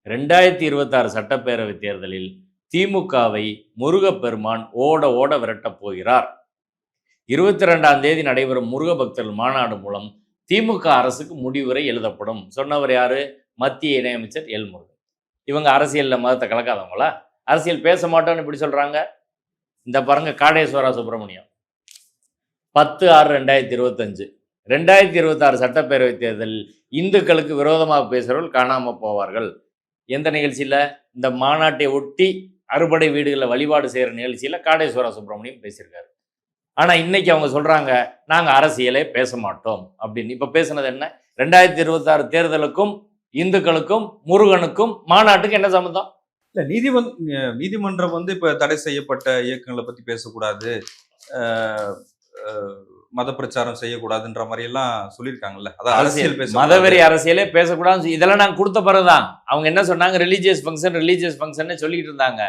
2026 சட்டப்பேரவை தேர்தலில் திமுகவை முருகப்பெருமான் ஓட ஓட விரட்டப் போகிறார். 22ஆம் தேதி நடைபெறும் முருக பக்தர்கள் மாநாடு மூலம் திமுக அரசுக்கு முடிவுரை எழுதப்படும். சொன்னவர் யாரு? மத்திய இணையமைச்சர் எல் முருகன். இவங்க அரசியல்ல மதத்தை கலக்காதவங்களா? அரசியல் பேச மாட்டோம்னு இப்படி சொல்றாங்க. இந்த பாருங்க, காடேஸ்வரா சுப்பிரமணியம் 10/6/2025 2026 சட்டப்பேரவை தேர்தலில் இந்துக்களுக்கு விரோதமாக பேசுகிறவர்கள் காணாமல் போவார்கள். எந்த நிகழ்ச்சியில்? இந்த மாநாட்டை ஒட்டி அறுபடை வீடுகளில் வழிபாடு செய்கிற நிகழ்ச்சியில் காடேஸ்வரா சுப்பிரமணியம் பேசியிருக்காரு. ஆனால் இன்னைக்கு அவங்க சொல்கிறாங்க, நாங்கள் அரசியலே பேச மாட்டோம் அப்படின்னு. இப்போ பேசுனது என்ன? 2026 தேர்தலுக்கும் இந்துக்களுக்கும் முருகனுக்கும் மாநாட்டுக்கு என்ன சம்மந்தம்? இல்லை, நீதிமன்றம் இப்போ தடை செய்யப்பட்ட இயக்கங்களை பற்றி பேசக்கூடாது, மத பிரச்சாரம் செய்யக்கூடாதுன்ற மாதிரி எல்லாம் சொல்லியிருக்காங்கல்ல. அதான் அரசியல் மதவெறி அரசியலே பேசக்கூடாது. இதெல்லாம் நாங்கள் கொடுத்த பிறகுதான் அவங்க என்ன சொன்னாங்க? ரிலீஜியஸ் ஃபங்க்ஷன் சொல்லிட்டு இருந்தாங்க.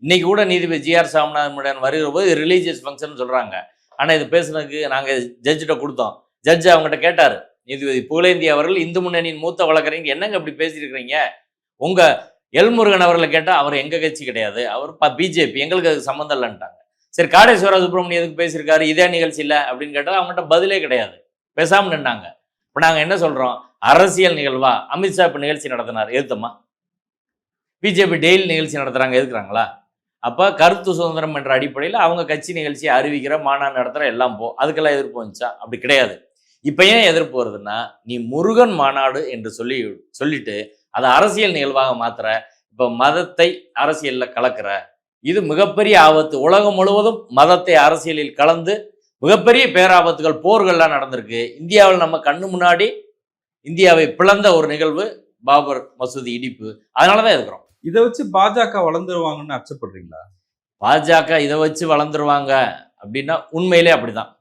இன்னைக்கு கூட நீதிபதி ஜி.ஆர். சாமிநாதன் வருகிற போது ரிலீஜியஸ் ஃபங்க்ஷன் சொல்றாங்க. ஆனால் இது பேசுனதுக்கு நாங்கள் ஜட்ஜிட்ட கொடுத்தோம். ஜட்ஜ் அவங்ககிட்ட கேட்டார், நீதிபதி புகழேந்தி அவர்கள் இந்து முன்னணியின் மூத்த வழக்கறிஞர், என்னங்க இப்படி பேசியிருக்கிறீங்க? உங்க எல்முருகன் அவர்களை கேட்டால் அவர் எங்க கட்சி கிடையாது, அவர் பிஜேபி, எங்களுக்கு அதுக்கு சம்மந்தம் இல்லைன்ட்டாங்க. சரி, காடேஸ்வரா சுப்பிரமணியம் எதுக்கு பேசியிருக்காரு இதே நிகழ்ச்சி இல்லை அப்படின்னு கேட்டால் அவங்ககிட்ட பதிலே கிடையாது, பேசாமல் நின்னாங்க. இப்போ நாங்கள் என்ன சொல்கிறோம்? அரசியல் நிகழ்வா? அமித்ஷா இப்போ நிகழ்ச்சி நடத்தினார், எதுத்தம்மா? பிஜேபி டெய்லி நிகழ்ச்சி நடத்துகிறாங்க, எதுக்குறாங்களா? அப்போ கருத்து சுதந்திரம் என்ற அடிப்படையில் அவங்க கட்சி நிகழ்ச்சியை அறிவிக்கிற மாநாடு நடத்துகிற எல்லாம் அதுக்கெல்லாம் எதிர்ப்பு வந்துச்சா? அப்படி கிடையாது. இப்போ ஏன் எதிர்ப்பு வருதுன்னா, நீ முருகன் மாநாடு என்று சொல்லிட்டு அதை அரசியல் நிகழ்வாக மாத்துற, இப்போ மதத்தை அரசியலில் கலக்கிற, இது மிகப்பெரிய ஆபத்து. உலகம் முழுவதும் மதத்தை அரசியலில் கலந்து மிகப்பெரிய பேராபத்துகள், போர்கள்லாம் நடந்திருக்கு. இந்தியாவில் நம்ம கண்ணு முன்னாடி இந்தியாவை பிளந்த ஒரு நிகழ்வு பாபர் மசூதி இடிப்பு. அதனாலதான் இருக்கிறோம். இதை வச்சு பாஜக வளர்ந்துருவாங்கன்னு அச்சப்படுறீங்களா? பாஜக இதை வச்சு வளர்ந்துருவாங்க அப்படின்னா உண்மையிலே அப்படிதான்.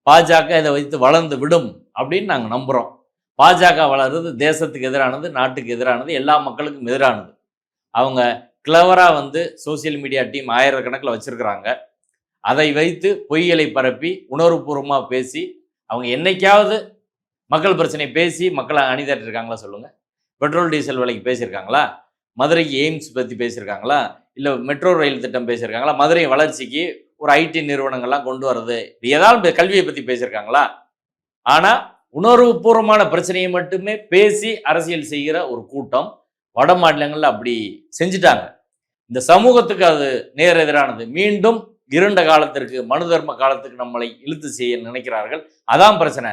பாஜக இதை வைத்து வளர்ந்து விடும் அப்படின்னு நாங்கள் நம்புகிறோம். பாஜக வளர்றது தேசத்துக்கு எதிரானது, நாட்டுக்கு எதிரானது, எல்லா மக்களுக்கும் எதிரானது. அவங்க கிளவராக சோசியல் மீடியா டீம் ஆயிரக்கணக்கில் வச்சுருக்கிறாங்க. அதை வைத்து பொய்களை பரப்பி உணர்வுபூர்வமாக பேசி அவங்க என்னைக்காவது மக்கள் பிரச்சனை பேசி மக்களை அணிதிரட்டிருக்காங்களா சொல்லுங்கள்? பெட்ரோல் டீசல் விலைக்கு பேசியிருக்காங்களா? மதுரைக்கு எய்ம்ஸ் பற்றி பேசியிருக்காங்களா? இல்லை மெட்ரோ ரயில் திட்டம் பேசியிருக்காங்களா? மதுரை வளர்ச்சிக்கு ஒரு ஐடி நிறுவனங்கள்லாம் கொண்டு வர்றது, ஏதாவது கல்வியை பற்றி பேசியிருக்காங்களா? ஆனால் உணர்வுபூர்வமான பிரச்சனையை மட்டுமே பேசி அரசியல் செய்கிற ஒரு கூட்டம் வட மாநிலங்களில் அப்படி செஞ்சுட்டாங்க. இந்த சமூகத்துக்கு அது நேர் எதிரானது. மீண்டும் இருண்ட காலத்திற்கு, மனு தர்ம காலத்துக்கு நம்மளை இழுத்து செய்ய நினைக்கிறார்கள். அதான் பிரச்சனை.